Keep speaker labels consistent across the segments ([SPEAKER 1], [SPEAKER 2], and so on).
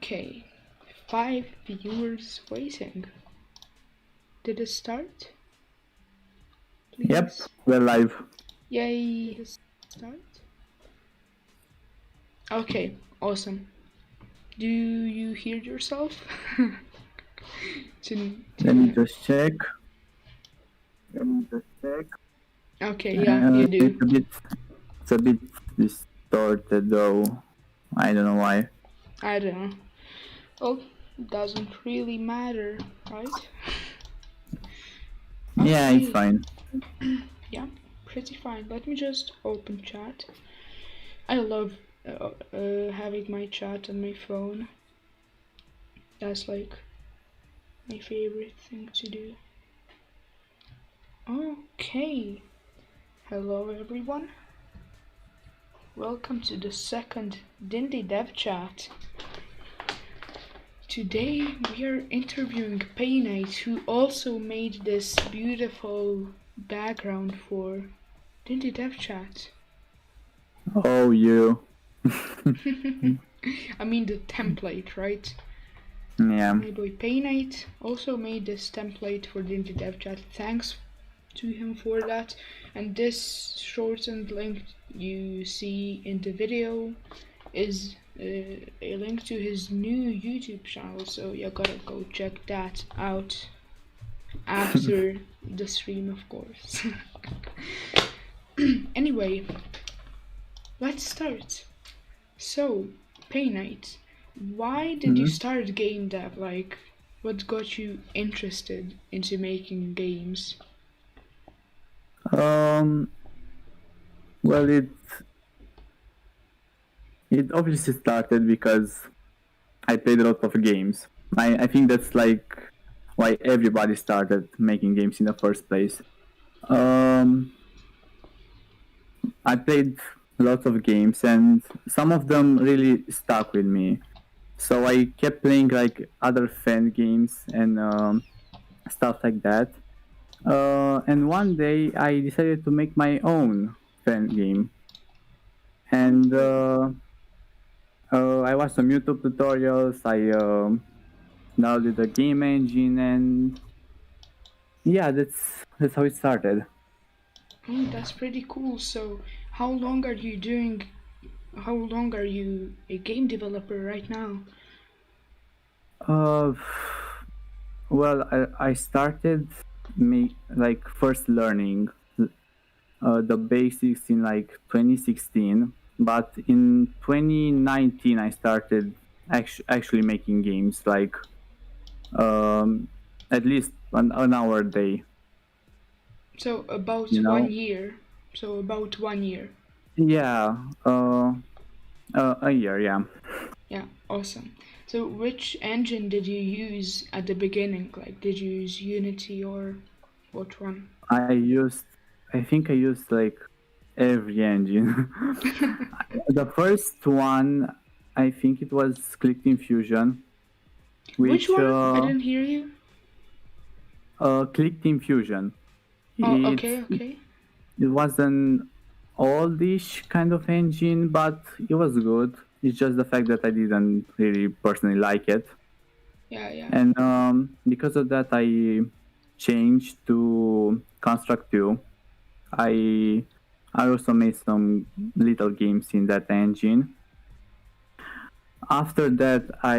[SPEAKER 1] Okay, 5 viewers waiting. Did it start? Please.
[SPEAKER 2] Yep, we're live.
[SPEAKER 1] Yay! Did it start? Okay, awesome. Do you hear yourself?
[SPEAKER 2] Let me just check.
[SPEAKER 1] Okay, yeah, you do.
[SPEAKER 2] It's a bit distorted though. I don't know why.
[SPEAKER 1] I don't know. Oh, doesn't really matter, right?
[SPEAKER 2] Yeah, it's
[SPEAKER 1] Okay.
[SPEAKER 2] fine.
[SPEAKER 1] Yeah, pretty fine. Let me just open chat. I love having my chat on my phone. That's like my favorite thing to do. Okay. Hello everyone. Welcome to the second Dindi Dev Chat. Today we are interviewing Painite, who also made this beautiful background for Dindi Dev Chat.
[SPEAKER 2] Oh, you.
[SPEAKER 1] I mean the template, right?
[SPEAKER 2] Yeah.
[SPEAKER 1] My boy Painite also made this template for Dindi Dev Chat. Thanks to him for that. And this shortened link you see in the video is a link to his new YouTube channel, so you gotta go check that out after the stream, of course. Anyway, let's start. So, Painite, why did you start game dev? Like, what got you interested into making games?
[SPEAKER 2] Well, it obviously started because I played a lot of games. I think that's like why everybody started making games in the first place. I played lots of games and some of them really stuck with me. So I kept playing like other fan games and stuff like that. And one day I decided to make my own fan game. And I watched some YouTube tutorials. I downloaded the game engine, and yeah, that's how it started.
[SPEAKER 1] Oh, that's pretty cool. So, how long are you doing? How long are you a game developer right now?
[SPEAKER 2] Uh, well, I started like first learning the basics in like 2016, but in 2019 I started actually making games like um, at least an hour a day.
[SPEAKER 1] So about
[SPEAKER 2] You
[SPEAKER 1] one
[SPEAKER 2] know?
[SPEAKER 1] year. So about 1 year.
[SPEAKER 2] Yeah, a year. Yeah.
[SPEAKER 1] Yeah, awesome. So which engine did you use at the beginning? Like, did you use Unity or what one?
[SPEAKER 2] I think I used like every engine. The first one, I think it was Click Fusion,
[SPEAKER 1] Which
[SPEAKER 2] which
[SPEAKER 1] one? I didn't hear you.
[SPEAKER 2] Click Fusion.
[SPEAKER 1] Oh,
[SPEAKER 2] It
[SPEAKER 1] okay, okay.
[SPEAKER 2] it was an oldish kind of engine, but it was good. It's just the fact that I didn't really personally like it,
[SPEAKER 1] Yeah, yeah.
[SPEAKER 2] and because of that, I changed to Construct 2. I I also made some little games in that engine. After that, I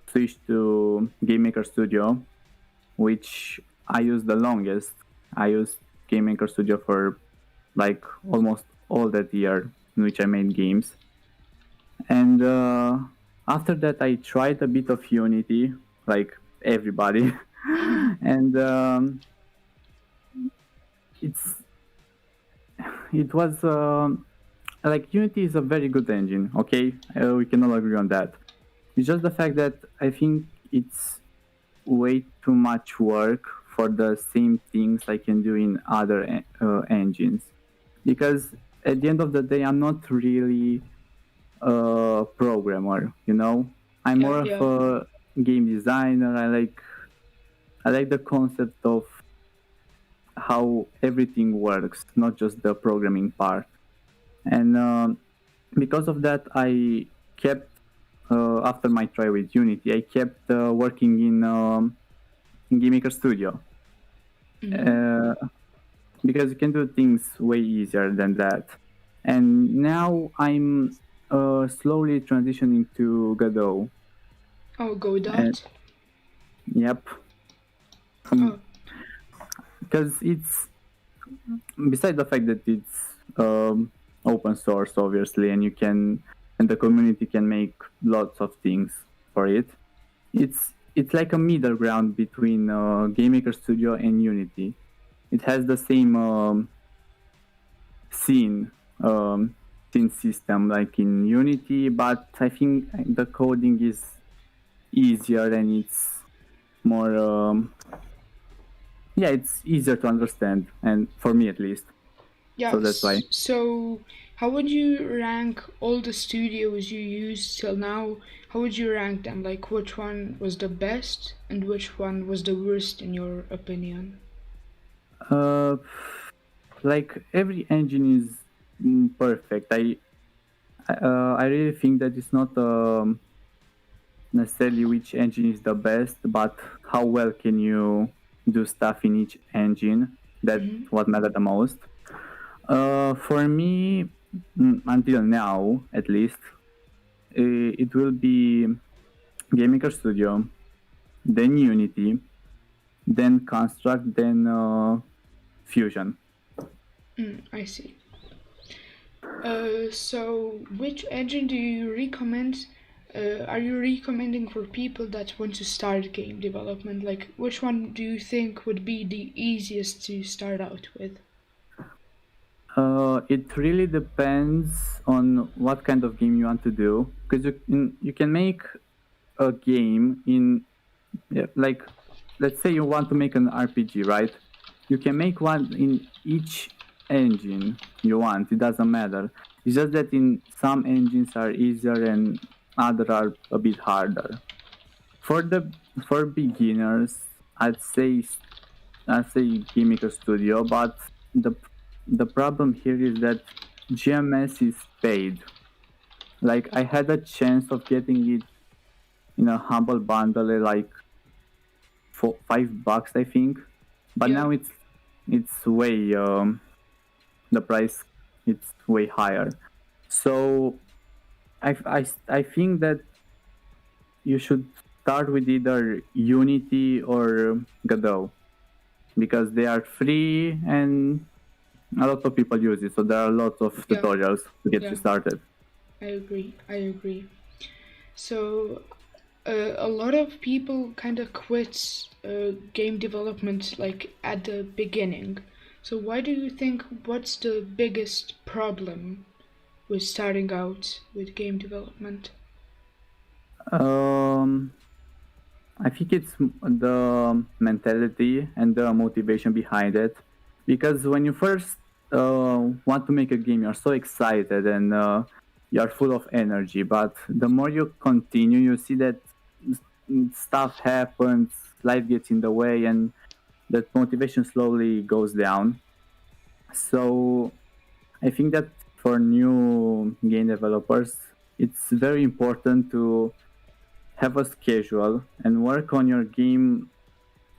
[SPEAKER 2] switched to Game Maker Studio, which I used the longest. I used Game Maker Studio for like almost all that year in which I made games. And after that, I tried a bit of Unity, like everybody, and it's it was like Unity is a very good engine. Okay, we can all agree on that. It's just the fact that I think it's way too much work for the same things I can do in other engines. Because at the end of the day, I'm not really a programmer. You know, I'm
[SPEAKER 1] Yeah,
[SPEAKER 2] more of
[SPEAKER 1] yeah.
[SPEAKER 2] a game designer. I like the concept of how everything works, not just the programming part. And because of that, I kept after my try with Unity, I kept working in Game Maker Studio. Because you can do things way easier than that. And now I'm slowly transitioning to Godot.
[SPEAKER 1] Oh, Godot.
[SPEAKER 2] Yep. Because it's, besides the fact that it's open source, obviously, and the community can make lots of things for it. It's like a middle ground between Game Maker Studio and Unity. It has the same scene system like in Unity, but I think the coding is easier and it's more it's easier to understand, and for me at least.
[SPEAKER 1] Yeah,
[SPEAKER 2] so that's why.
[SPEAKER 1] So how would you rank all the studios you used till now? How would you rank them? Like, which one was the best and which one was the worst in your opinion?
[SPEAKER 2] Like every engine is perfect. I really think that it's not necessarily which engine is the best, but how well can you do stuff in each engine. That's what matters the most. For me, until now at least, it will be Game Maker Studio, then Unity, then Construct, then Fusion.
[SPEAKER 1] I see. So which engine do you recommend? Are you recommending for people that want to start game development? Like, which one do you think would be the easiest to start out with?
[SPEAKER 2] It really depends on what kind of game you want to do, because you can make a game in, like, let's say you want to make an RPG, right? You can make one in each engine you want. It doesn't matter. It's just that in some engines are easier and other are a bit harder. For beginners, I'd say Game Maker Studio, but the problem here is that GMS is paid. Like, I had a chance of getting it in a humble bundle, like for $5, I think. But now it's way the price, it's way higher. So I think that you should start with either Unity or Godot, because they are free and a lot of people use it. So there are lots of tutorials to get you started.
[SPEAKER 1] I agree. So a lot of people kind of quit game development like at the beginning. So why do you think, what's the biggest problem with starting out with game development?
[SPEAKER 2] I think it's the mentality and the motivation behind it, because when you first want to make a game, you're so excited and you're full of energy, but the more you continue, you see that stuff happens, life gets in the way, and that motivation slowly goes down. So I think that for new game developers, it's very important to have a schedule and work on your game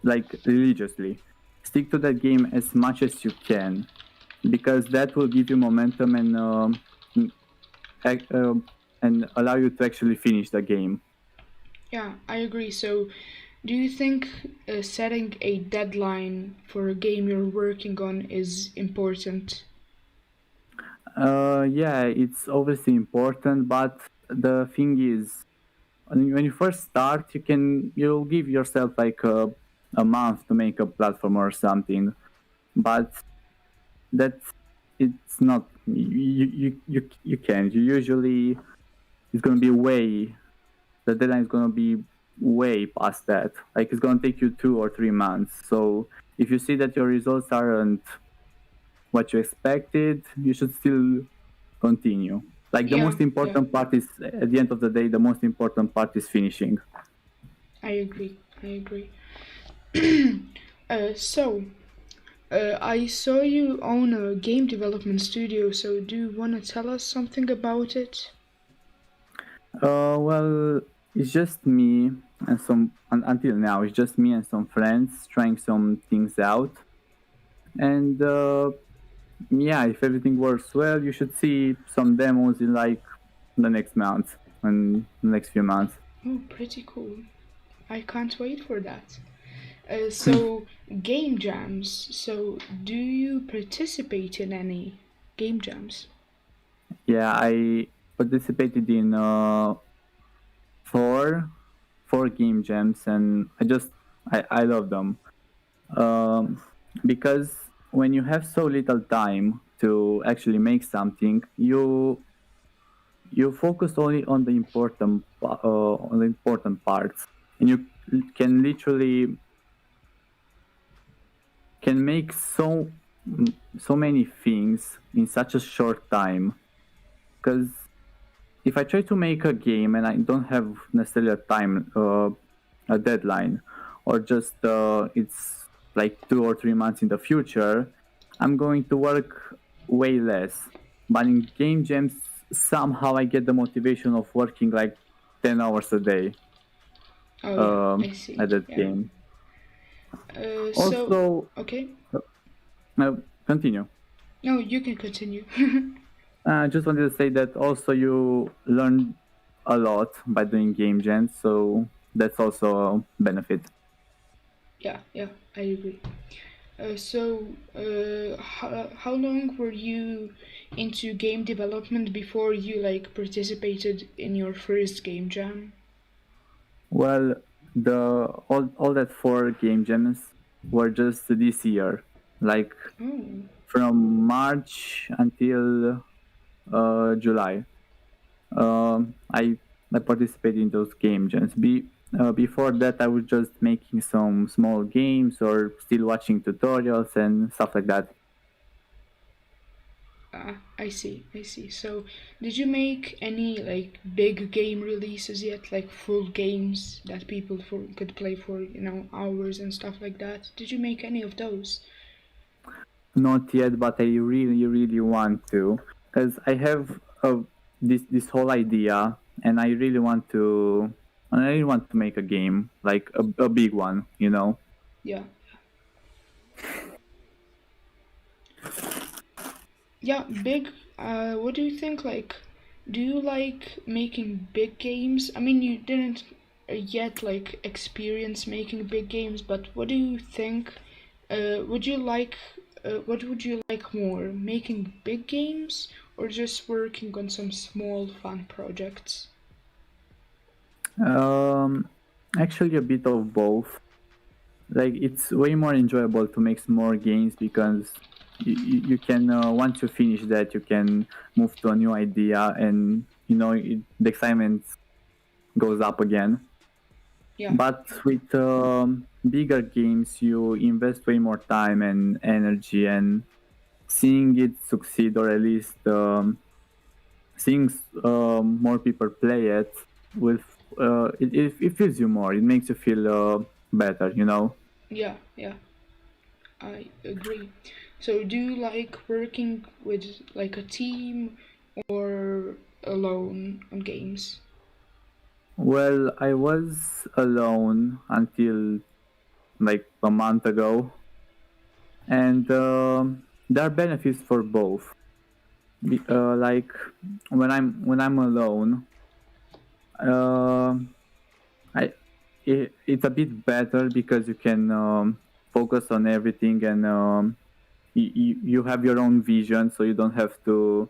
[SPEAKER 2] like religiously. Stick to that game as much as you can, because that will give you momentum and allow you to actually finish the game.
[SPEAKER 1] Yeah, I agree. So do you think setting a deadline for a game you're working on is important?
[SPEAKER 2] Yeah, it's obviously important, but the thing is, when you first start, you'll give yourself like a month to make a platform or something, but it's not, you can't. You usually, it's gonna be the deadline is gonna be way past that. Like, it's gonna take you 2 or 3 months. So if you see that your results aren't what you expected, you should still continue. Like, the most important part is, at the end of the day, the most important part is finishing.
[SPEAKER 1] I agree. I saw you own a game development studio, so do you want to tell us something about it?
[SPEAKER 2] Well, it's just me and until now, it's just me and some friends trying some things out. And yeah, if everything works well, you should see some demos in like the next month and the next few months.
[SPEAKER 1] Oh, pretty cool. I can't wait for that. So, game jams. So, do you participate in any game jams?
[SPEAKER 2] Yeah, I participated in four four game jams, and I love them. Um, because when you have so little time to actually make something, you focus only on the important parts, and you can literally can make so many things in such a short time. Because if I try to make a game and I don't have necessarily a deadline, or just it's like 2 or 3 months in the future, I'm going to work way less. But in game jams, somehow I get the motivation of working like 10 hours a day
[SPEAKER 1] Oh, yeah, I see.
[SPEAKER 2] at that
[SPEAKER 1] Yeah.
[SPEAKER 2] game.
[SPEAKER 1] So,
[SPEAKER 2] Also,
[SPEAKER 1] okay.
[SPEAKER 2] continue.
[SPEAKER 1] No, you can continue.
[SPEAKER 2] I just wanted to say that also you learn a lot by doing game jams, so that's also a benefit.
[SPEAKER 1] Yeah, yeah, I agree. How long were you into game development before you like participated in your first game jam?
[SPEAKER 2] Well, the all that four game jams were just this year, like
[SPEAKER 1] Oh,
[SPEAKER 2] from March until July. I participated in those game jams. Before that, I was just making some small games or still watching tutorials and stuff like that.
[SPEAKER 1] I see, I see. So, did you make any like big game releases yet, like full games that people could play for hours and stuff like that? Did you make any of those?
[SPEAKER 2] Not yet, but I really, really want to, because I have this whole idea, and I really want to make a game, like a big one, you know.
[SPEAKER 1] Yeah, yeah, big. What do you think? Like, do you like making big games? I mean, you didn't yet like experience making big games, but what do you think? Would you like? What would you like more, making big games or just working on some small fun projects?
[SPEAKER 2] Um, Actually, a bit of both. Like it's way more enjoyable to make small games because you can once you finish that you can move to a new idea, and the excitement goes up again.
[SPEAKER 1] Yeah,
[SPEAKER 2] But with bigger games, you invest way more time and energy, and seeing it succeed, or at least seeing more people play it, with it feels you more. It makes you feel better, you know.
[SPEAKER 1] yeah, yeah. I agree. So, do you like working with like a team or alone on games?
[SPEAKER 2] Well, I was alone until like a month ago, and there are benefits for both. Like when I'm alone, uh, I it's a bit better because you can focus on everything, and you have your own vision, so you don't have to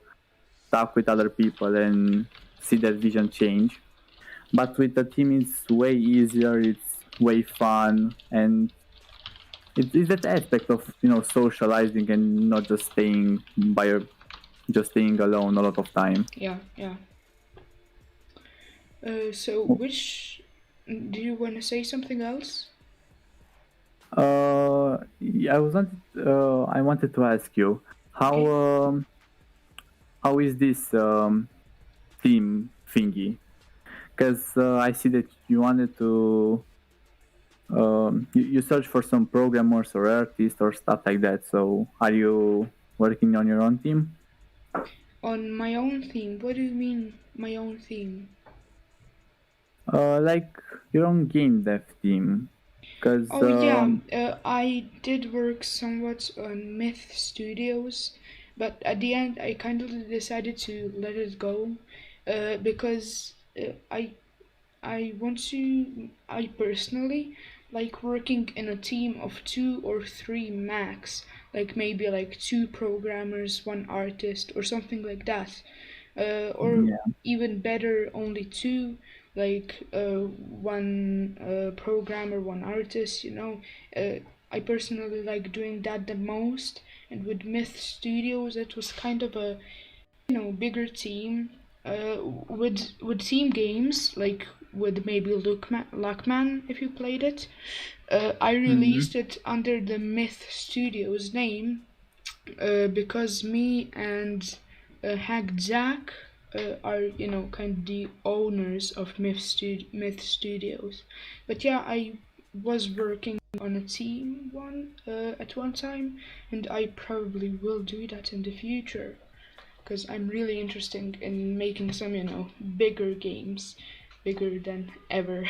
[SPEAKER 2] talk with other people and see that vision change. But with the team, it's way easier. It's way fun, and it's that aspect of socializing and not just just staying alone a lot of time.
[SPEAKER 1] Yeah, yeah. So, which do you want to say something else?
[SPEAKER 2] Yeah, I wanted to ask you how
[SPEAKER 1] Okay.
[SPEAKER 2] um, how is this team thingy? Because I see that you wanted to you search for some programmers or artists or stuff like that. So are you working on your own team?
[SPEAKER 1] On my own theme. What do you mean, my own theme?
[SPEAKER 2] Like your own game dev team, because
[SPEAKER 1] Oh yeah, I did work somewhat on Myth Studios, but at the end I kind of decided to let it go, because I personally like working in a team of two or three max, like maybe like two programmers, one artist, or something like that, or
[SPEAKER 2] yeah,
[SPEAKER 1] even better, only two, like one programmer, one artist. I personally like doing that the most. And with Myth Studios, it was kind of a bigger team, with team games like with maybe Luckman if you played it. I
[SPEAKER 2] mm-hmm.
[SPEAKER 1] released it under the Myth Studios name, because me and Hack Jack are kind of the owners of Myth Studios. But yeah, I was working on a team at one time, and I probably will do that in the future because I'm really interested in making some bigger games, bigger than ever.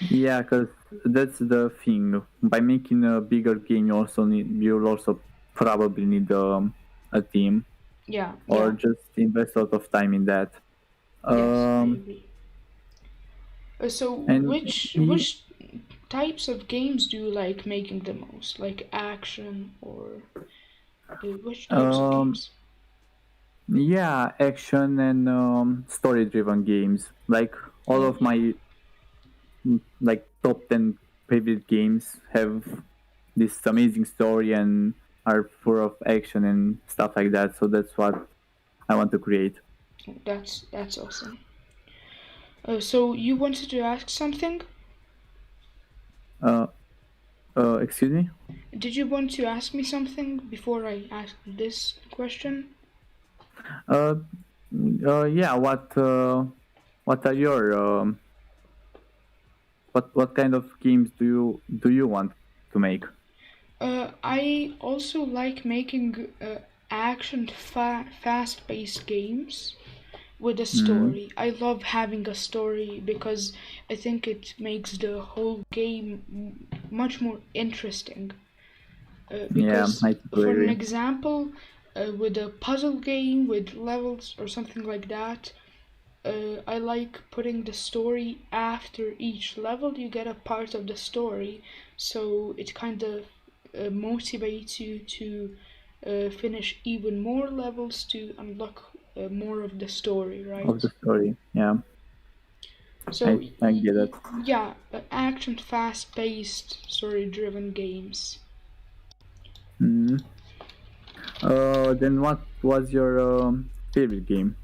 [SPEAKER 2] Yeah, because that's the thing. By making a bigger game, you'll also probably need a team,
[SPEAKER 1] Yeah,
[SPEAKER 2] or
[SPEAKER 1] yeah,
[SPEAKER 2] just invest a lot of time in that.
[SPEAKER 1] yes, I
[SPEAKER 2] Um,
[SPEAKER 1] agree. So
[SPEAKER 2] and
[SPEAKER 1] which types of games do you like making the most? Like action or which types of
[SPEAKER 2] um,
[SPEAKER 1] games?
[SPEAKER 2] yeah, action and story-driven games. Like all
[SPEAKER 1] Oh
[SPEAKER 2] of
[SPEAKER 1] yeah,
[SPEAKER 2] my like top 10 favorite games have this amazing story and are full of action and stuff like that. So that's what I want to create.
[SPEAKER 1] oh, that's awesome. So you wanted to ask something?
[SPEAKER 2] Uh, excuse me.
[SPEAKER 1] Did you want to ask me something before I ask this question?
[SPEAKER 2] Uh, yeah. What are your what kind of games do you want to make?
[SPEAKER 1] I also like making fast-paced games with a
[SPEAKER 2] Mm,
[SPEAKER 1] story. I love having a story because I think it makes the whole game much more interesting.
[SPEAKER 2] yeah,
[SPEAKER 1] Because,
[SPEAKER 2] I totally
[SPEAKER 1] for an
[SPEAKER 2] agree.
[SPEAKER 1] example, with a puzzle game with levels or something like that, I like putting the story after each level. You get a part of the story, so it kind of motivates you to finish even more levels to unlock more of the story,
[SPEAKER 2] Of the
[SPEAKER 1] right?
[SPEAKER 2] story. Yeah,
[SPEAKER 1] So,
[SPEAKER 2] I get it.
[SPEAKER 1] yeah, action, fast paced, story driven games.
[SPEAKER 2] Mm. Then what was your favorite game?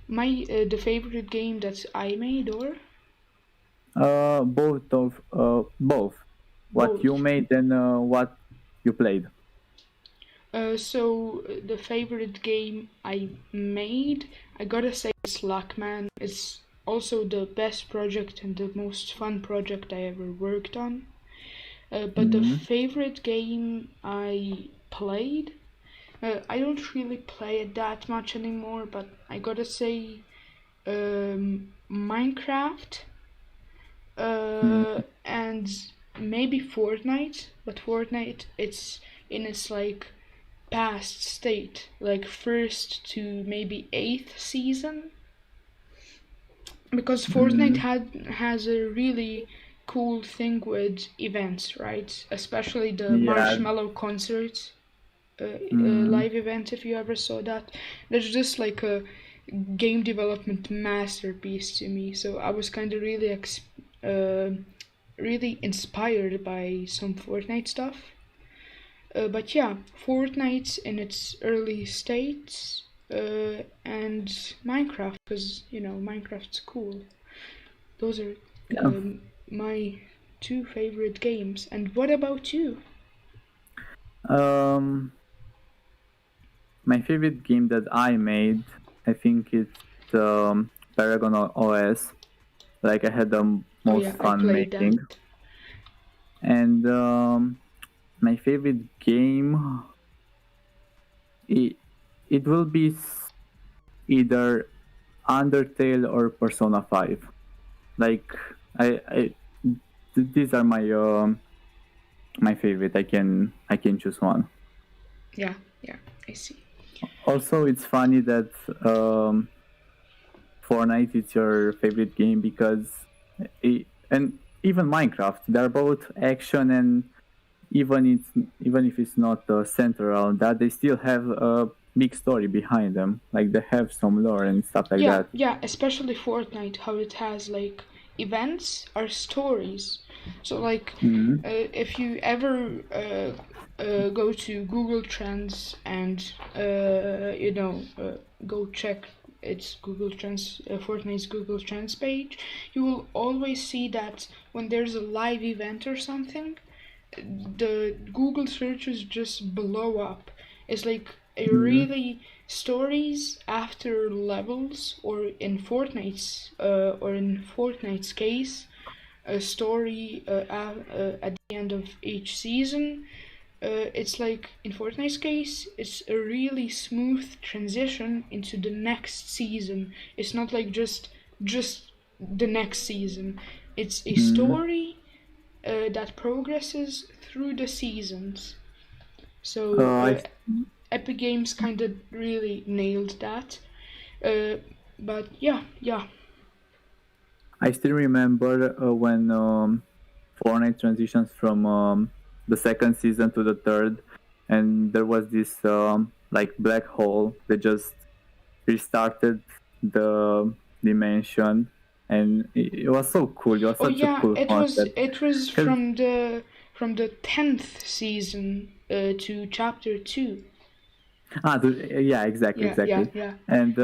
[SPEAKER 1] The favorite game that I made, or
[SPEAKER 2] Both. What you
[SPEAKER 1] both.
[SPEAKER 2] made and what you played.
[SPEAKER 1] The favorite game I made, I gotta say it's Luckman. It's also the best project and the most fun project I ever worked on. But the
[SPEAKER 2] Mm.
[SPEAKER 1] favorite game I played, I don't really play it that much anymore, but I gotta say, Minecraft,
[SPEAKER 2] Mm.
[SPEAKER 1] and maybe Fortnite, but Fortnite, it's in its like past state, like first to maybe eighth season, because Fortnite
[SPEAKER 2] Mm.
[SPEAKER 1] has a really cool thing with events, right? Especially the
[SPEAKER 2] Yeah.
[SPEAKER 1] Marshmallow concert,
[SPEAKER 2] Mm.
[SPEAKER 1] live event. If you ever saw that, that's just like a game development masterpiece to me. So I was kind of uh, really inspired by some Fortnite stuff. But yeah, Fortnite in its early states, and Minecraft, because Minecraft's cool. Those are
[SPEAKER 2] Yeah.
[SPEAKER 1] my two favorite games. And what about you?
[SPEAKER 2] Um, my favorite game that I made, I think it's Paragon OS. Like I had the
[SPEAKER 1] Oh
[SPEAKER 2] most
[SPEAKER 1] yeah, I
[SPEAKER 2] fun
[SPEAKER 1] played that.
[SPEAKER 2] making, and my favorite game, it, it will be either Undertale or Persona 5. like these are my favorite. I can choose one.
[SPEAKER 1] Yeah, I see.
[SPEAKER 2] Also, it's funny that Fortnite is your favorite game because and even Minecraft, they're both action, and even if it's not centered around that, they still have a big story behind them. Like they have some lore and stuff like that.
[SPEAKER 1] Yeah, especially Fortnite, how it has like events or stories. So like,
[SPEAKER 2] Mhm.
[SPEAKER 1] if you ever go to Google Trends and go check its Google Trends, Fortnite's Google Trends page, you will always see that when there's a live event or something, the Google searches just blow up. It's like a
[SPEAKER 2] Mhm.
[SPEAKER 1] really stories after levels, or in Fortnite's case, a story at the end of each season. It's like in Fortnite's case, it's a really smooth transition into the next season. It's not like just the next season. It's a
[SPEAKER 2] Mhm.
[SPEAKER 1] story that progresses through the seasons. So
[SPEAKER 2] I
[SPEAKER 1] Epic Games kind of really nailed that. Uh, but yeah.
[SPEAKER 2] I still remember when Fortnite transitions from the second season to the third, and there was this like black hole that just restarted the dimension, and it was so cool. It was
[SPEAKER 1] Oh
[SPEAKER 2] such a
[SPEAKER 1] yeah,
[SPEAKER 2] cool
[SPEAKER 1] it was
[SPEAKER 2] concept.
[SPEAKER 1] it was
[SPEAKER 2] 'Cause,
[SPEAKER 1] from the 10th season to chapter 2.
[SPEAKER 2] yeah, exactly, exactly,
[SPEAKER 1] Yeah.
[SPEAKER 2] and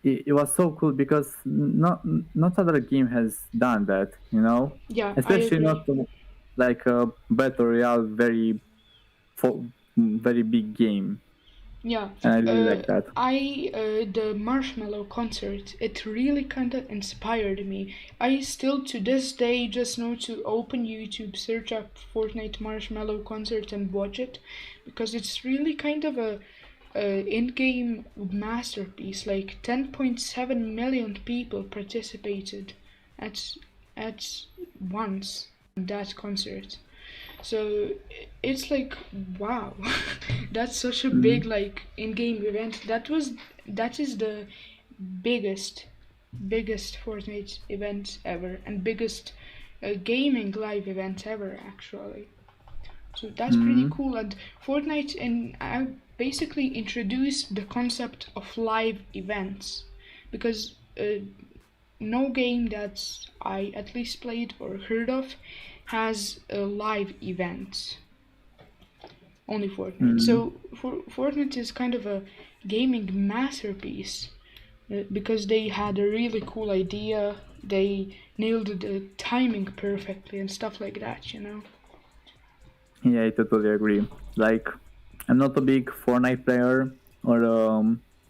[SPEAKER 2] it was so cool because not other game has done that,
[SPEAKER 1] Yeah, I
[SPEAKER 2] especially
[SPEAKER 1] agree.
[SPEAKER 2] not like a battle royale, very big game,
[SPEAKER 1] Yeah,
[SPEAKER 2] and I really like that.
[SPEAKER 1] the Marshmallow concert, it really kind of inspired me. I still to this day just know to open YouTube, search up Fortnite Marshmallow concert and watch it, because it's really kind of a in-game masterpiece. Like 10.7 million people participated at at once in that concert. So it's like wow, that's such a big
[SPEAKER 2] Mhm.
[SPEAKER 1] like in-game event. That is the biggest Fortnite event ever, and biggest gaming live event ever actually. So that's pretty
[SPEAKER 2] Mhm.
[SPEAKER 1] cool. And Fortnite and I basically introduced the concept of live events, because no game that I at least played or heard of has a live event. Only Fortnite.
[SPEAKER 2] Mhm.
[SPEAKER 1] So Fortnite is kind of a gaming masterpiece, because they had a really cool idea. They nailed the timing perfectly and stuff like that.
[SPEAKER 2] Yeah, I totally agree. Like, I'm not a big Fortnite player or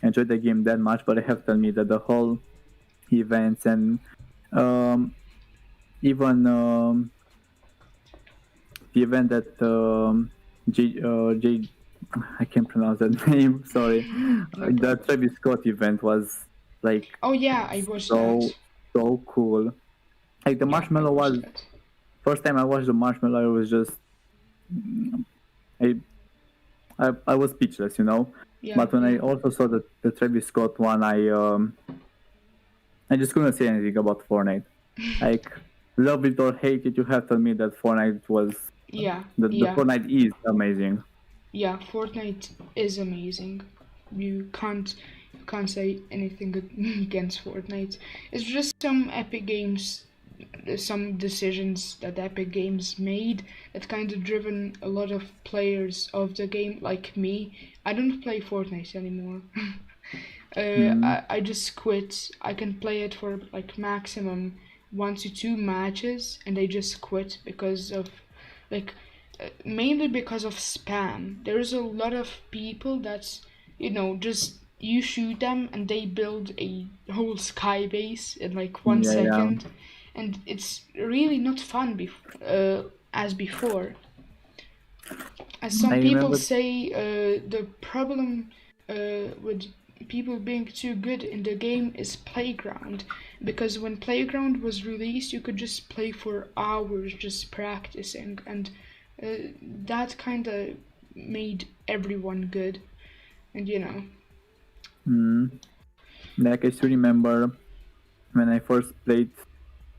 [SPEAKER 2] enjoy the game that much, but I have to admit that the whole events and um, even the event that I can't pronounce that name. Sorry,
[SPEAKER 1] No
[SPEAKER 2] the
[SPEAKER 1] problem.
[SPEAKER 2] Travis Scott event was like
[SPEAKER 1] Oh yeah, I watched
[SPEAKER 2] so
[SPEAKER 1] that.
[SPEAKER 2] so cool. Like the
[SPEAKER 1] Yeah, I
[SPEAKER 2] marshmallow
[SPEAKER 1] watched
[SPEAKER 2] was
[SPEAKER 1] that.
[SPEAKER 2] first time I watched the marshmallow. It was just I I was speechless.
[SPEAKER 1] Yeah,
[SPEAKER 2] But when I also saw the Travis Scott one, I just couldn't say anything about Fortnite. Like, love it or hate it, you have to admit that Fortnite was
[SPEAKER 1] yeah,
[SPEAKER 2] the
[SPEAKER 1] yeah,
[SPEAKER 2] Fortnite is amazing.
[SPEAKER 1] yeah. Fortnite is amazing. You can't say anything against Fortnite. It's just some Epic Games, some decisions that Epic Games made that kind of driven a lot of players of the game, like me. I don't play Fortnite anymore.
[SPEAKER 2] Mm,
[SPEAKER 1] I just quit. I can play it for like maximum 1 to 2 matches, and I just quit because of like mainly because of spam. There's a lot of people that's just you shoot them and they build a whole sky base in like one
[SPEAKER 2] yeah, yeah.
[SPEAKER 1] second, and it's really not fun as before. As
[SPEAKER 2] I
[SPEAKER 1] some people
[SPEAKER 2] remember.
[SPEAKER 1] say, the problem with people being too good in the game is Playground, because when Playground was released, you could just play for hours just practicing, and that kind of made everyone good. And
[SPEAKER 2] Mm. Like I still remember when I first played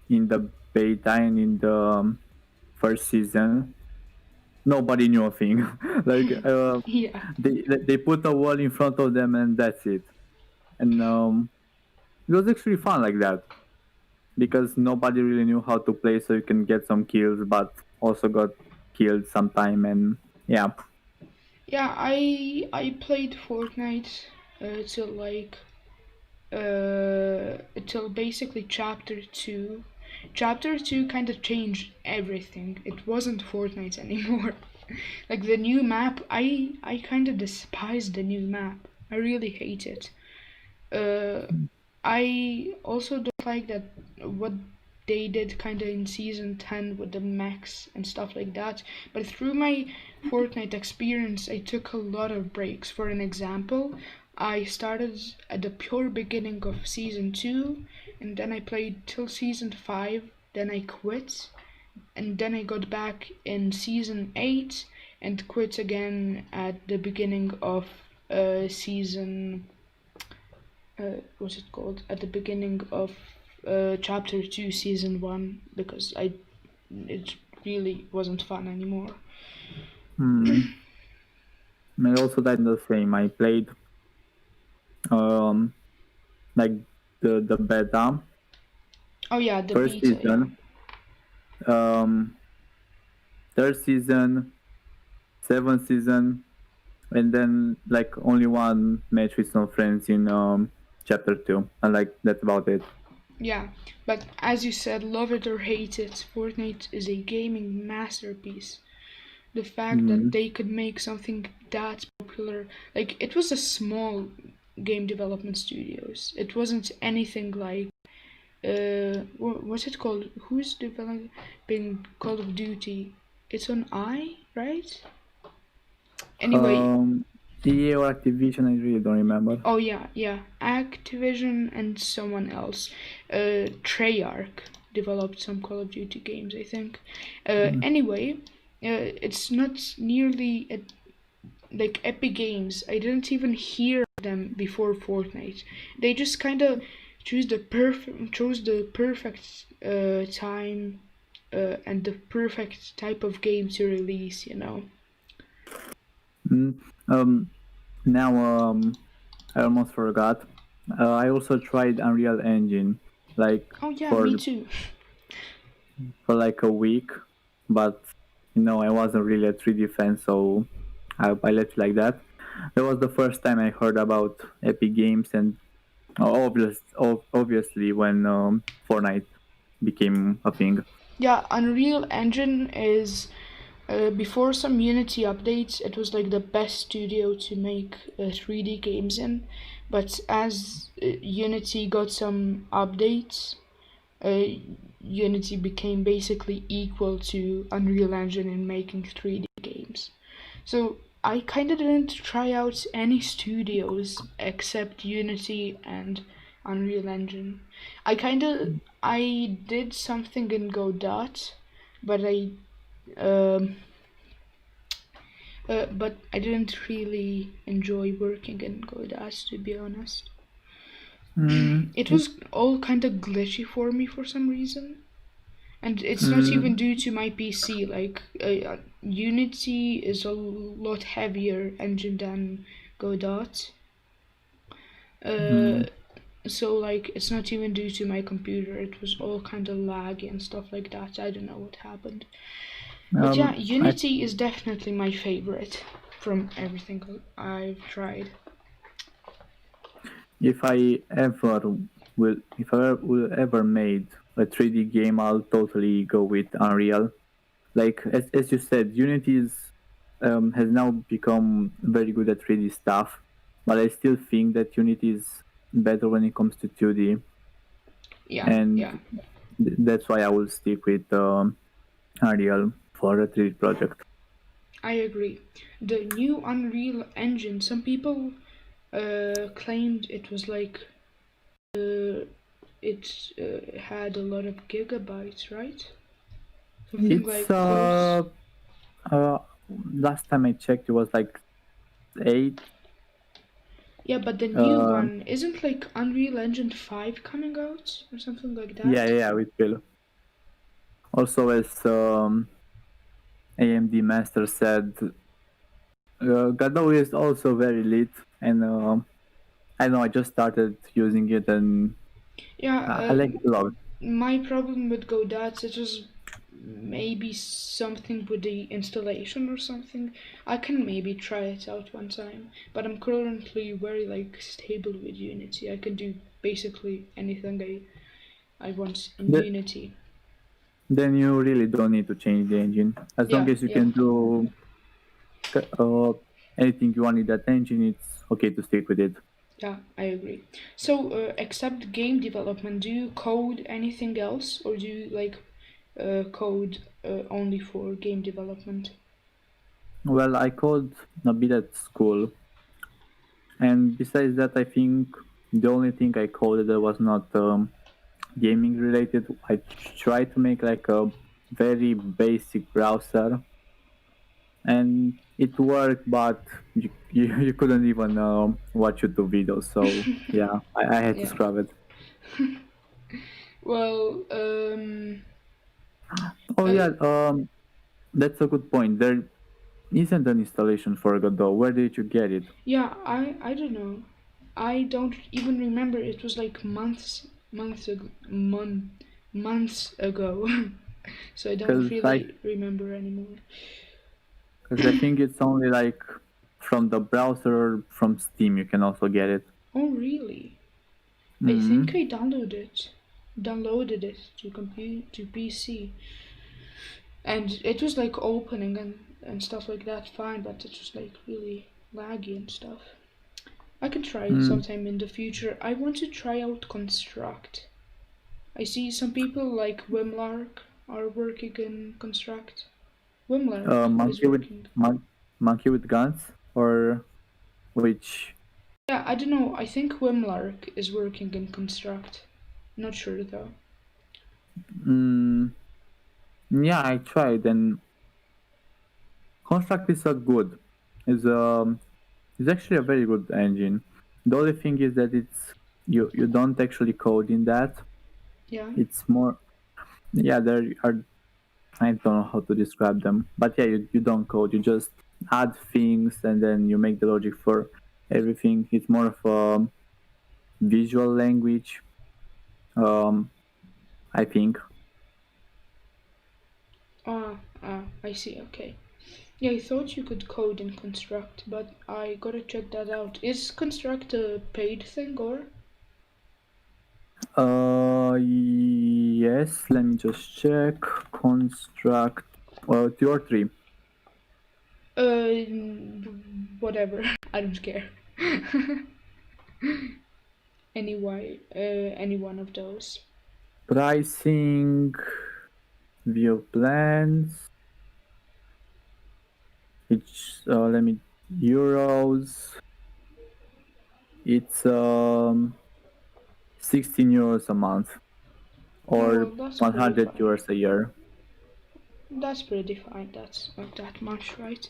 [SPEAKER 2] in the beta and in the first season, nobody knew a thing. like
[SPEAKER 1] yeah,
[SPEAKER 2] they put a wall in front of them and that's it. And it was actually fun like that because nobody really knew how to play, so you can get some kills, but also got killed sometime. And yeah.
[SPEAKER 1] yeah. I played Fortnite till like till basically chapter 2. Chapter 2 kind of changed everything. It wasn't Fortnite anymore. Like the new map, I kind of despise the new map. I really hate it. Uh, I also don't like that what they did kind of in season 10 with the mechs and stuff like that. But through my Fortnite experience, I took a lot of breaks. For an example, I started at the pure beginning of season 2, and then I played till season 5, then I quit, and then I got back in season 8 and quit again at the beginning of season what's it called, at the beginning of chapter 2 season 1, because I it really wasn't fun anymore.
[SPEAKER 2] Mm. I also did the same. I played um like the beta
[SPEAKER 1] Oh yeah, the
[SPEAKER 2] first
[SPEAKER 1] beta, yeah.
[SPEAKER 2] season, um third season, seventh season, and then like only one match with some friends in chapter 2, and like that's about it.
[SPEAKER 1] Yeah, but as you said, love it or hate it, Fortnite is a gaming masterpiece. The fact that
[SPEAKER 2] Mm.
[SPEAKER 1] they could make something that popular, like it was a small game development studios. It wasn't anything like what's it called? Who's developing Call of Duty? It's on right? Anyway,
[SPEAKER 2] um EA or Activision, I really don't remember.
[SPEAKER 1] oh yeah, Activision and someone else, Treyarch developed some Call of Duty games, I think.
[SPEAKER 2] Mm.
[SPEAKER 1] Anyway, it's not nearly like Epic Games. I didn't even hear them before Fortnite. They just kind of chose the perfect time and the perfect type of game to release.
[SPEAKER 2] Mm. um Now I almost forgot. I also tried Unreal Engine like
[SPEAKER 1] Oh yeah,
[SPEAKER 2] for
[SPEAKER 1] me too.
[SPEAKER 2] for like a week, but I wasn't really a 3D fan, so I left it like that. That was the first time I heard about Epic Games, and obviously when Fortnite became a thing.
[SPEAKER 1] Yeah, Unreal Engine is before some Unity updates, it was like the best studio to make 3D games in. But as Unity got some updates, uh, Unity became basically equal to Unreal Engine in making 3D games. So I kind of didn't try out any studios except Unity and Unreal Engine. I did something in Godot, but um, I didn't really enjoy working in Godot, to be honest.
[SPEAKER 2] Mm,
[SPEAKER 1] It
[SPEAKER 2] it,
[SPEAKER 1] was all kind of glitchy for me for some reason. And it's not even
[SPEAKER 2] mm,
[SPEAKER 1] due to my PC. Like, Unity is a lot heavier engine than Godot. Uh,
[SPEAKER 2] mm,
[SPEAKER 1] so, like, it's not even due to my computer. It was all kind of laggy and stuff like that. I don't know what happened. But yeah,
[SPEAKER 2] I,
[SPEAKER 1] Unity is definitely my favorite from everything I've tried.
[SPEAKER 2] if I ever if I will ever made a 3D game, I'll totally go with Unreal. Like as you said, Unity has now become very good at 3D stuff, but I still think that Unity is better when it comes to 2D,
[SPEAKER 1] Yeah,
[SPEAKER 2] and
[SPEAKER 1] yeah,
[SPEAKER 2] that's why I will stick with Unreal for a 3D project.
[SPEAKER 1] I agree. The new Unreal Engine, some people claimed it was like uh, it had a lot of gigabytes, right? Something
[SPEAKER 2] It's
[SPEAKER 1] like close.
[SPEAKER 2] uh last time I checked it was like 8.
[SPEAKER 1] Yeah, but the new
[SPEAKER 2] uh
[SPEAKER 1] one isn't like Unreal Engine 5 coming out or something like
[SPEAKER 2] yeah,
[SPEAKER 1] that?
[SPEAKER 2] yeah, with Bill. Also, as AMD Master said, Godot is also very lit, and I know I just started using it, and
[SPEAKER 1] Yeah,
[SPEAKER 2] I like it a lot.
[SPEAKER 1] my problem with Godot, it was maybe something with the installation or something. I can maybe try it out one time, but I'm currently very like stable with Unity. I can do basically anything I want in
[SPEAKER 2] Th-
[SPEAKER 1] Unity.
[SPEAKER 2] then you really don't need to change the engine. As long
[SPEAKER 1] Yeah,
[SPEAKER 2] as you
[SPEAKER 1] yeah,
[SPEAKER 2] can do uh, anything you want in that engine, it's okay to stick with it.
[SPEAKER 1] yeah, I agree. So, except game development, do you code anything else, or do you like code only for game development?
[SPEAKER 2] Well, I code a bit at school, and besides that, I think the only thing I coded that was not gaming related, I tried to make like a very basic browser, and it worked, but you couldn't even watch YouTube videos. So yeah, I had to
[SPEAKER 1] Yeah.
[SPEAKER 2] scrub it.
[SPEAKER 1] Well,
[SPEAKER 2] Oh
[SPEAKER 1] uh,
[SPEAKER 2] yeah, that's a good point. There isn't an installation for Godot. Where did you get it?
[SPEAKER 1] yeah, I don't know. I don't even remember. It was like months ago. So I don't
[SPEAKER 2] Because I
[SPEAKER 1] really remember anymore.
[SPEAKER 2] because I think it's only like from the browser or from Steam. You can also get it.
[SPEAKER 1] Oh really? I think
[SPEAKER 2] Hmm.
[SPEAKER 1] I downloaded it to PC, and it was like opening and stuff like that fine, but it was like really laggy and stuff. I can try it
[SPEAKER 2] Mm.
[SPEAKER 1] sometime in the future. I want to try out Construct. I see some people like Wimlark are working in Construct. Wimlark is
[SPEAKER 2] Monkey with
[SPEAKER 1] working.
[SPEAKER 2] monkey with guns, or which?
[SPEAKER 1] Yeah, I don't know. I think Wimlark is working in Construct. Not sure though.
[SPEAKER 2] Mm, yeah, I tried, and Construct is a good. Is it's actually a very good engine. The only thing is that you don't actually code in that.
[SPEAKER 1] Yeah.
[SPEAKER 2] It's more, yeah, there are, I don't know how to describe them, but yeah, you don't code. You just add things and then you make the logic for everything. It's more of a visual language, um, I think.
[SPEAKER 1] I see. Okay. Yeah, I thought you could code in Construct, but I gotta check that out. Is Construct a paid thing or?
[SPEAKER 2] Yes, let me just check. Construct, 2 or 3.
[SPEAKER 1] Whatever. I don't care. Any one of those.
[SPEAKER 2] Pricing, view plans. It's let me euros. It's 16 euros a month
[SPEAKER 1] Oh well,
[SPEAKER 2] or
[SPEAKER 1] that's pretty
[SPEAKER 2] 100
[SPEAKER 1] fine.
[SPEAKER 2] euros a year.
[SPEAKER 1] That's pretty fine. That's not that much, right?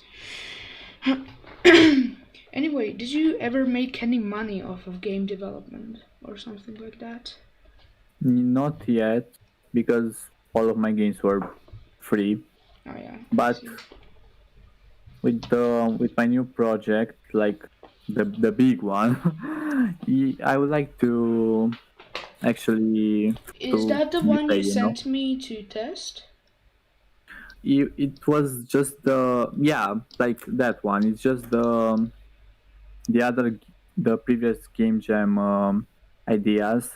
[SPEAKER 1] Anyway, did you ever make any money off of game development or something like that?
[SPEAKER 2] Not yet, because all of my games were free.
[SPEAKER 1] Oh yeah, I
[SPEAKER 2] But
[SPEAKER 1] see.
[SPEAKER 2] with my new project, like the big one, I would like to actually
[SPEAKER 1] Is
[SPEAKER 2] to
[SPEAKER 1] that the
[SPEAKER 2] be
[SPEAKER 1] one you
[SPEAKER 2] paid.
[SPEAKER 1] sent me to test?
[SPEAKER 2] It was just yeah, like that one. It's just the other the previous game jam ideas,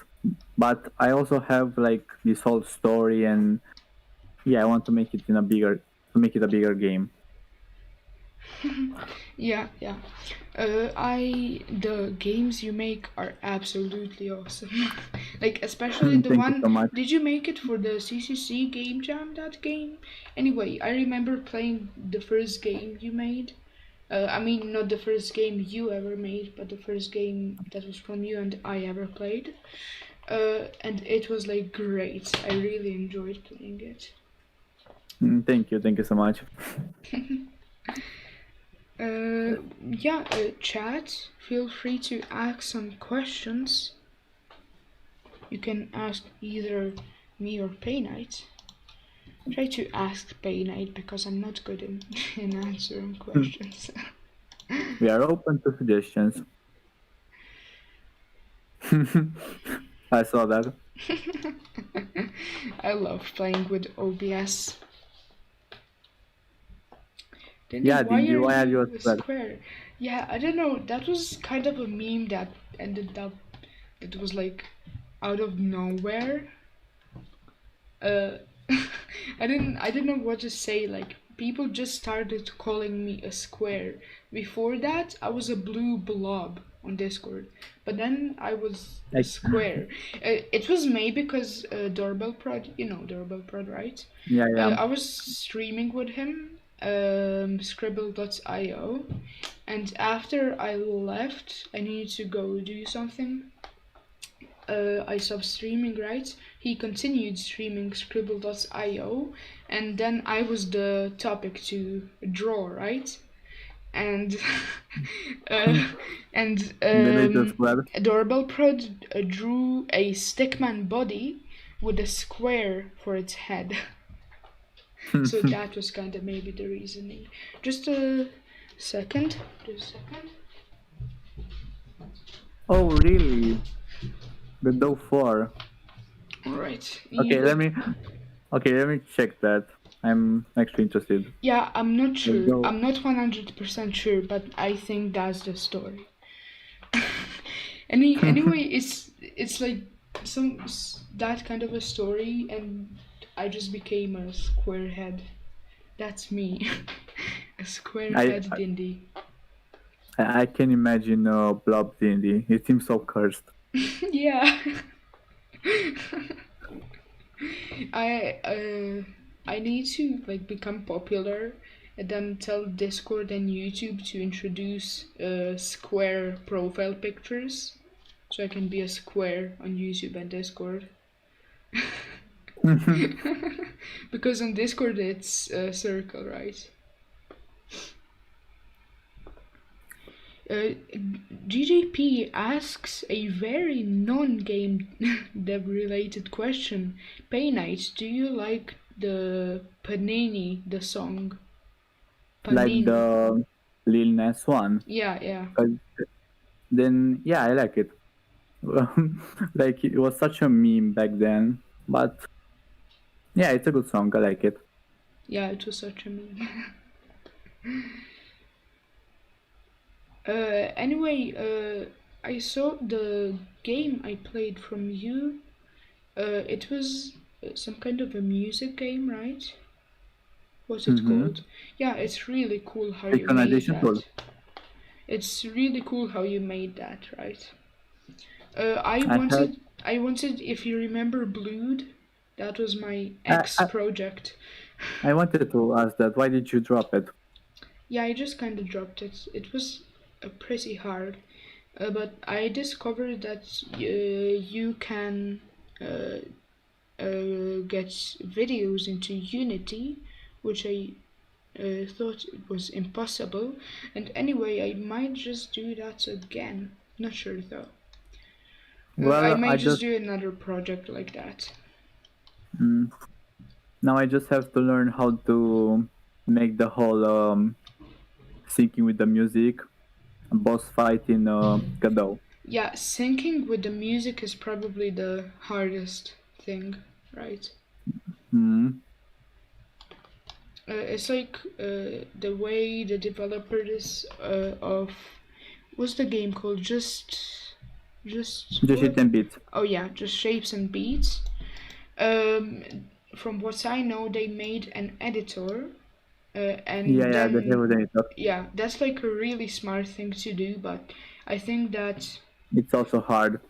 [SPEAKER 2] but I also have like this whole story, and yeah, I want to make it in a bigger to make it a bigger game.
[SPEAKER 1] Yeah, yeah. The games you make are absolutely awesome. Like especially the
[SPEAKER 2] Thank you
[SPEAKER 1] one.
[SPEAKER 2] so much.
[SPEAKER 1] Did you make it for the CCC game jam? That game. Anyway, I remember playing the first game you made. I mean, not the first game you ever made, but the first game that was from you and I ever played. And it was like great. I really enjoyed playing it.
[SPEAKER 2] Thank you so much.
[SPEAKER 1] Yeah, chat, feel free to ask some questions. You can ask either me or Painite. Try to ask Painite because I'm not good in answering questions.
[SPEAKER 2] We are open to suggestions. I saw that.
[SPEAKER 1] I love playing with OBS. Dindi,
[SPEAKER 2] Yeah,
[SPEAKER 1] why
[SPEAKER 2] Dindi,
[SPEAKER 1] are
[SPEAKER 2] why are you
[SPEAKER 1] you
[SPEAKER 2] a
[SPEAKER 1] a
[SPEAKER 2] square?
[SPEAKER 1] square? Yeah, I don't know. That was kind of a meme that ended up. That was like out of nowhere. Uh, I didn't know what to say. Like people just started calling me a square. Before that, I was a blue blob on Discord, but then I was a
[SPEAKER 2] Like,
[SPEAKER 1] square. It was made because Doorbell Prod, you know Doorbell Prod, right?
[SPEAKER 2] yeah, yeah.
[SPEAKER 1] I was streaming with him, Scribble.io, and after I left, I needed to go do something. I stopped streaming, right? He continued streaming Scribble.io, and then I was the topic to draw, right? And uh, and
[SPEAKER 2] They made a square.
[SPEAKER 1] Doorbell Prod drew a stickman body with a square for its head. So that was kind of maybe the reasoning. Just a second. Just a second.
[SPEAKER 2] Oh, really? The Doe 4.
[SPEAKER 1] Alright.
[SPEAKER 2] Okay, let me check that. I'm actually interested.
[SPEAKER 1] Yeah, I'm not
[SPEAKER 2] The
[SPEAKER 1] sure.
[SPEAKER 2] Doe.
[SPEAKER 1] I'm not 100% sure, but I think that's the story. Anyway, it's like that kind of a story, and I just became a square head. That's me, a square
[SPEAKER 2] I,
[SPEAKER 1] head Dindi.
[SPEAKER 2] I can imagine Blob Dindi. It seems so cursed.
[SPEAKER 1] Yeah. I I need to like become popular and then tell Discord and YouTube to introduce square profile pictures so I can be a square on YouTube and Discord. Because on Discord it's a circle, right? Uh, GGP asks a very non-game dev related question. Painite, do you like the Panini, the song?
[SPEAKER 2] Like
[SPEAKER 1] Panini.
[SPEAKER 2] the Lil Nas one.
[SPEAKER 1] Yeah, yeah.
[SPEAKER 2] Then, yeah, I like it. Like, it was such a meme back then. But, yeah, it's a good song. I like it.
[SPEAKER 1] Yeah, it was such a meme. Anyway, I saw the game I played from you. It was some kind of a music game, right? What's it
[SPEAKER 2] Mm-hmm.
[SPEAKER 1] called? Yeah, it's really cool how you made
[SPEAKER 2] Synchronization tool.
[SPEAKER 1] that. It's really cool how you made that, right?
[SPEAKER 2] I had
[SPEAKER 1] I wanted, if you remember Blood, that was my
[SPEAKER 2] I,
[SPEAKER 1] ex
[SPEAKER 2] I,
[SPEAKER 1] project.
[SPEAKER 2] I wanted to ask that. Why did you drop it?
[SPEAKER 1] Yeah, I just kind of dropped it. It was pretty hard. But I discovered that you can get videos into Unity, which I thought it was impossible. And anyway, I might just do that again. Not sure though. I
[SPEAKER 2] Well, I
[SPEAKER 1] might just
[SPEAKER 2] just
[SPEAKER 1] do another project like that.
[SPEAKER 2] mm, now I just have to learn how to make the whole syncing with the music boss fight in Godot.
[SPEAKER 1] Yeah, syncing with the music is probably the hardest thing, right?
[SPEAKER 2] Mm.
[SPEAKER 1] It's like the way the developers of what's the game called? Just
[SPEAKER 2] Just hit
[SPEAKER 1] what?
[SPEAKER 2] and beat.
[SPEAKER 1] Oh yeah, just shapes and beats. Um, from what I know, they made an editor,
[SPEAKER 2] Yeah,
[SPEAKER 1] and
[SPEAKER 2] yeah, the
[SPEAKER 1] then
[SPEAKER 2] hero editor.
[SPEAKER 1] yeah, that's like a really smart thing to do. But I think that
[SPEAKER 2] It's also hard.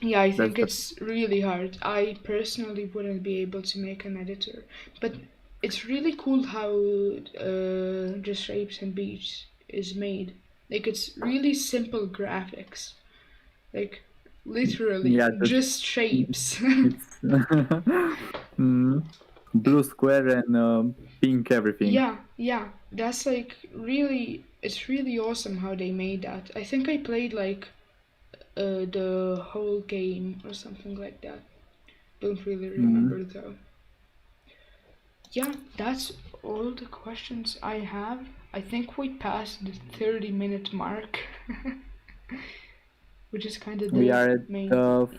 [SPEAKER 1] yeah, I
[SPEAKER 2] That's
[SPEAKER 1] think
[SPEAKER 2] the
[SPEAKER 1] it's really hard. I personally wouldn't be able to make an editor, but it's really cool how just shapes and beats is made. Like it's really simple graphics. Like literally
[SPEAKER 2] Yeah,
[SPEAKER 1] just shapes.
[SPEAKER 2] it's mm, blue square and pink everything.
[SPEAKER 1] Yeah. That's like really it's really awesome how they made that. I think I played like the whole game or something like that. Don't really
[SPEAKER 2] Mm.
[SPEAKER 1] remember though. Yeah, that's all the questions I have. I think we passed the 30-minute mark, which is kind of
[SPEAKER 2] We
[SPEAKER 1] the
[SPEAKER 2] are at
[SPEAKER 1] main.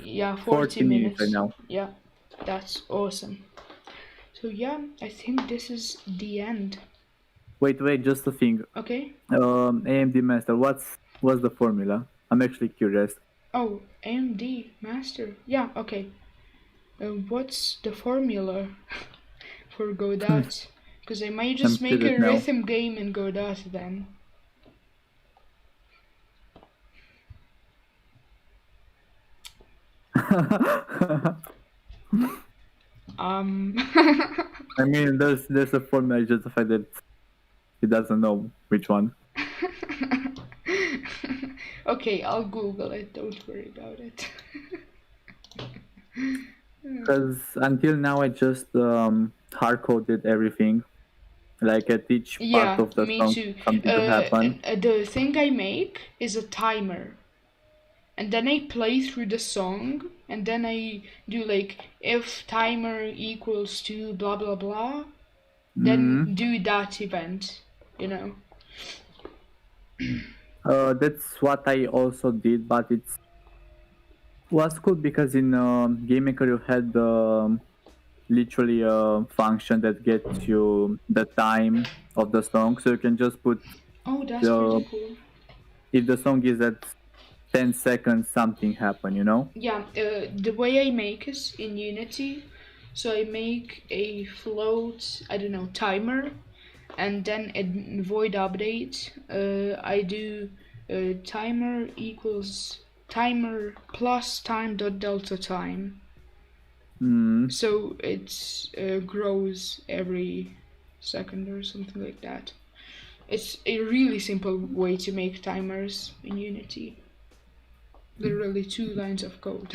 [SPEAKER 1] Yeah, 40
[SPEAKER 2] 40 minutes right
[SPEAKER 1] minutes.
[SPEAKER 2] now.
[SPEAKER 1] Yeah, that's awesome. So, yeah, I think this is the end.
[SPEAKER 2] Wait, just a thing.
[SPEAKER 1] Okay?
[SPEAKER 2] AMD Master, what's the formula? I'm actually curious.
[SPEAKER 1] Oh, AMD Master. Yeah, okay. What's the formula for Godot? Because I might
[SPEAKER 2] I'm
[SPEAKER 1] just make
[SPEAKER 2] curious
[SPEAKER 1] a
[SPEAKER 2] now.
[SPEAKER 1] rhythm game in Godot then. Um.
[SPEAKER 2] I mean, there's a formula, just the fact that he doesn't know which one.
[SPEAKER 1] Okay, I'll Google it. Don't worry about it.
[SPEAKER 2] Because until now, I just hard coded everything, like at each part
[SPEAKER 1] Yeah,
[SPEAKER 2] of the
[SPEAKER 1] me
[SPEAKER 2] song,
[SPEAKER 1] too.
[SPEAKER 2] something to happen.
[SPEAKER 1] The thing I make is a timer, and then I play through the song, and then I do like if timer equals to blah blah blah, then
[SPEAKER 2] Mm.
[SPEAKER 1] do that event. You know.
[SPEAKER 2] That's what I also did, but it was cool because in Game Maker you had literally a function that gets you the time of the song, so you can just put
[SPEAKER 1] Oh, that's
[SPEAKER 2] the
[SPEAKER 1] pretty cool.
[SPEAKER 2] if the song is at 10 seconds, something happen, you know?
[SPEAKER 1] Yeah, the way I make is in Unity. So I make a float, I don't know, timer, and then in void update, I do timer equals timer plus time dot delta time.
[SPEAKER 2] Mm.
[SPEAKER 1] So it grows every second or something like that. It's a really simple way to make timers in Unity. Literally 2 lines of code.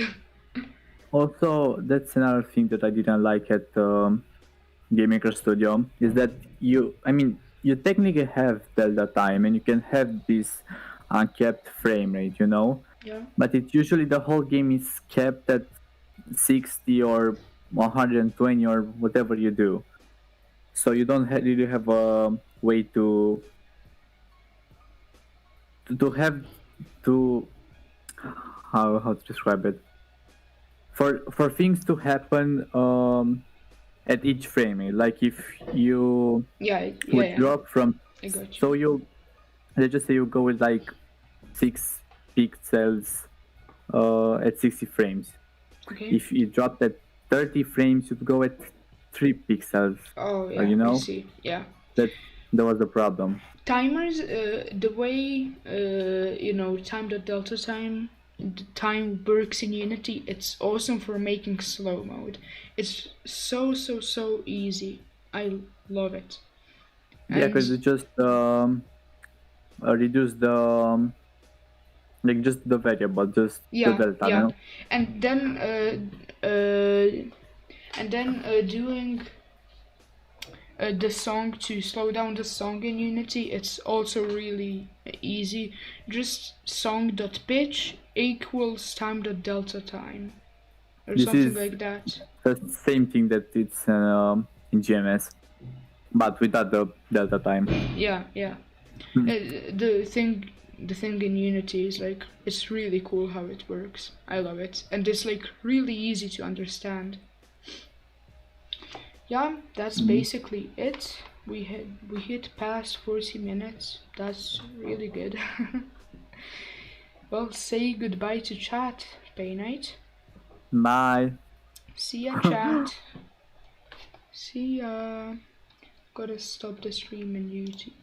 [SPEAKER 2] Also, that's another thing that I didn't like at Game Maker Studio is that you technically have delta time and you can have this uncapped frame rate, you know,
[SPEAKER 1] Yeah.
[SPEAKER 2] but it usually the whole game is kept at 60 or 120 or whatever you do. So you don't really have a way to have to how to describe it for things to happen at each frame. Like if you would
[SPEAKER 1] Yeah.
[SPEAKER 2] drop from,
[SPEAKER 1] I got you.
[SPEAKER 2] so you let's just say you go with like 6 pixels at 60 frames.
[SPEAKER 1] Okay.
[SPEAKER 2] If you dropped at 30 frames, you'd go at 3 pixels.
[SPEAKER 1] Oh yeah,
[SPEAKER 2] You
[SPEAKER 1] I
[SPEAKER 2] know
[SPEAKER 1] see. Yeah.
[SPEAKER 2] that was the problem.
[SPEAKER 1] Timers, the way time dot delta time, the time works in Unity. It's awesome for making slow mode. It's so easy. I love it.
[SPEAKER 2] Yeah,
[SPEAKER 1] And
[SPEAKER 2] because it just reduce the like just the variable, just the delta, you
[SPEAKER 1] yeah,
[SPEAKER 2] know.
[SPEAKER 1] and then doing the song to slow down the song in Unity, it's also really easy. Just song.pitch equals time.delta time or
[SPEAKER 2] This
[SPEAKER 1] something
[SPEAKER 2] is
[SPEAKER 1] like that.
[SPEAKER 2] the same thing that it's in GMS, but without the delta time.
[SPEAKER 1] Yeah. The thing in Unity is like it's really cool how it works. I love it, and it's like really easy to understand. Yeah, that's basically it. We hit past 40 minutes. That's really good. Well, say goodbye to chat, Painite.
[SPEAKER 2] Bye.
[SPEAKER 1] See ya, chat. See ya. Gotta stop the stream on YouTube.